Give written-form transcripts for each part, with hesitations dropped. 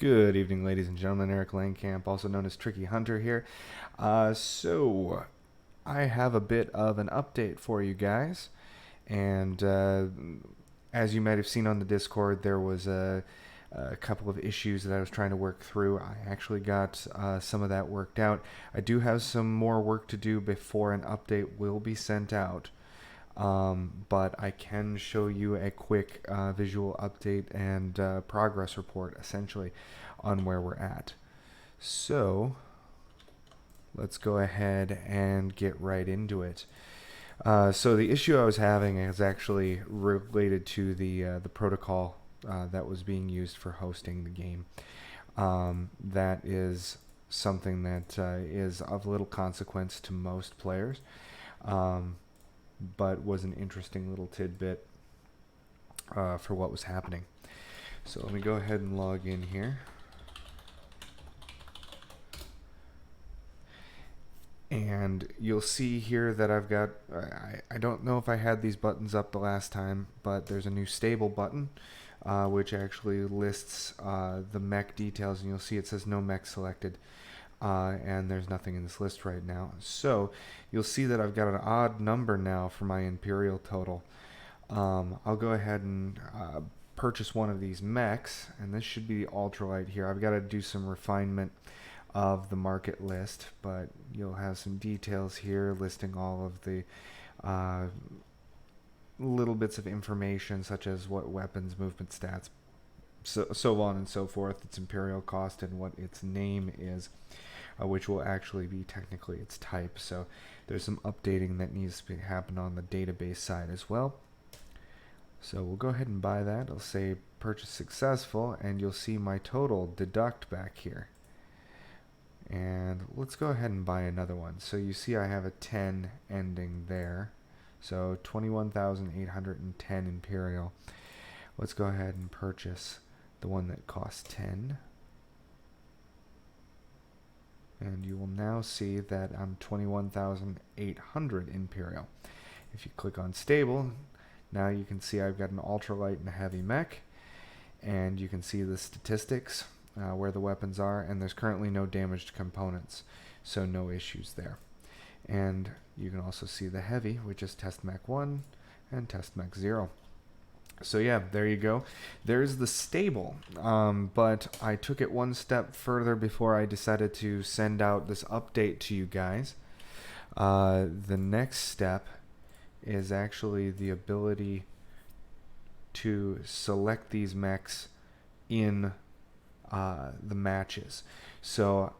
Good evening, ladies and gentlemen. Eric Langkamp, also known as Tricky Hunter here. So, I have a bit of an update for you guys. And as you might have seen on the Discord, there was a couple of issues that I was trying to work through. I actually got some of that worked out. I do have some more work to do before an update will be sent out. But I can show you a quick visual update and progress report essentially on where we're at. So let's go ahead and get right into it. So the issue I was having is actually related to the protocol that was being used for hosting the game. That is something that is of little consequence to most players. But was an interesting little tidbit for what was happening. So let me go ahead and log in here. And you'll see here that I've got, I don't know if I had these buttons up the last time, but there's a new stable button, which actually lists the mech details, and you'll see it says no mech selected. And there's nothing in this list right now. So you'll see that I've got an odd number now for my Imperial total. I'll go ahead and purchase one of these mechs, and this should be the ultralight here. I've got to do some refinement of the market list, but you'll have some details here listing all of the little bits of information, such as what weapons, movement stats, so on and so forth, its Imperial cost, and what its name is. Which will actually be technically its type. So there's some updating that needs to happen on the database side as well. So we'll go ahead and buy that. I'll say purchase successful, and you'll see my total deduct back here. And let's go ahead and buy another one. So you see I have a 10 ending there. So 21,810 Imperial. Let's go ahead and purchase the one that costs 10. And you will now see that I'm 21,800 Imperial. If you click on stable, now you can see I've got an ultralight and a heavy mech, and you can see the statistics where the weapons are, and there's currently no damaged components, so no issues there. And you can also see the heavy, which is test mech 1 and test mech 0. So yeah, there you go. There's the stable, but I took it one step further before I decided to send out this update to you guys. The next step is actually the ability to select these mechs in the matches. So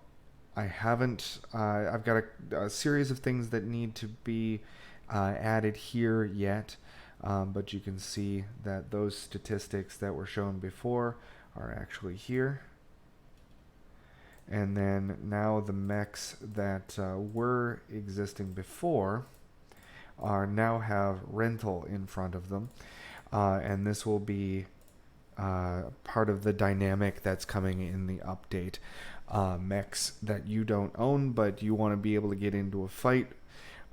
I haven't, I've got a series of things that need to be added here yet. But you can see that those statistics that were shown before are actually here. And then now the mechs that were existing before are now have rental in front of them. And this will be part of the dynamic that's coming in the update. Mechs that you don't own but you want to be able to get into a fight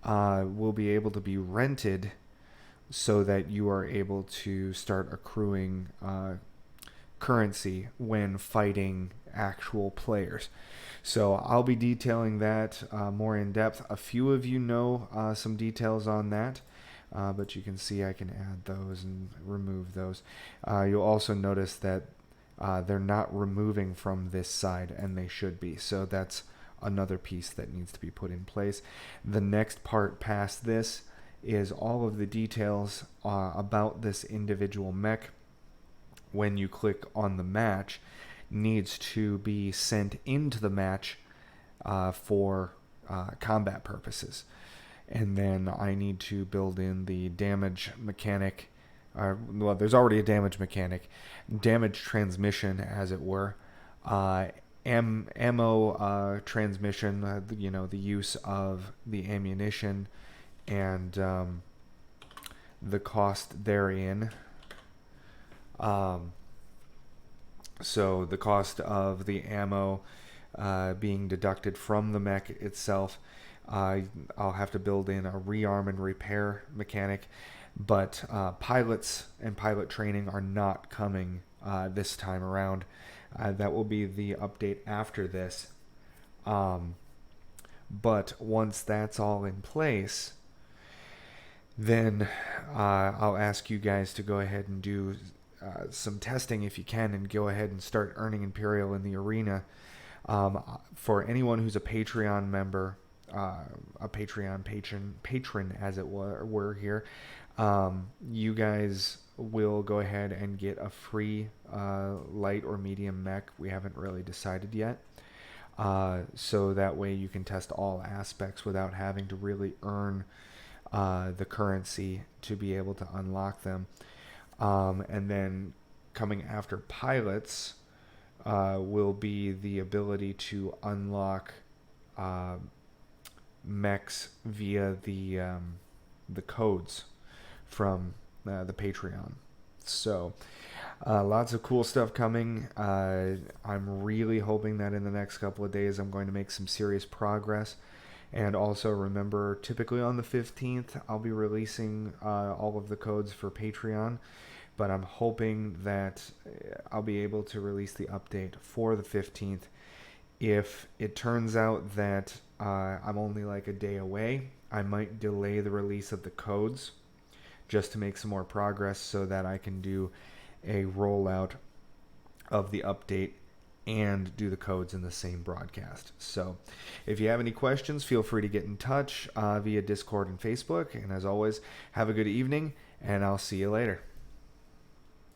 will be able to be rented, so that you are able to start accruing currency when fighting actual players. So I'll be detailing that more in depth. A few of you know some details on that, but you can see I can add those and remove those. You'll also notice that they're not removing from this side, and they should be. So that's another piece that needs to be put in place. The next part past this is all of the details about this individual mech. When you click on the match, needs to be sent into the match for combat purposes. And then I need to build in the damage mechanic. Well, there's already a damage mechanic, damage transmission, as it were. Ammo transmission, the use of the ammunition, and the cost therein. So the cost of the ammo being deducted from the mech itself. I'll have to build in a rearm and repair mechanic, but pilots and pilot training are not coming this time around. That will be the update after this. But once that's all in place, then I'll ask you guys to go ahead and do some testing if you can, and go ahead and start earning Imperial in the arena. For anyone who's a Patreon member, a Patreon patron as it were here, you guys will go ahead and get a free light or medium mech. We haven't really decided yet. So that way you can test all aspects without having to really earn the currency to be able to unlock them. And then coming after pilots will be the ability to unlock mechs via the codes from the Patreon. So lots of cool stuff coming. I'm really hoping that in the next couple of days I'm going to make some serious progress. And also remember, typically on the 15th, I'll be releasing all of the codes for Patreon. But I'm hoping that I'll be able to release the update for the 15th. If it turns out that I'm only like a day away, I might delay the release of the codes just to make some more progress so that I can do a rollout of the update and do the codes in the same broadcast. So if you have any questions, feel free to get in touch via Discord and Facebook. And as always, have a good evening, and I'll see you later.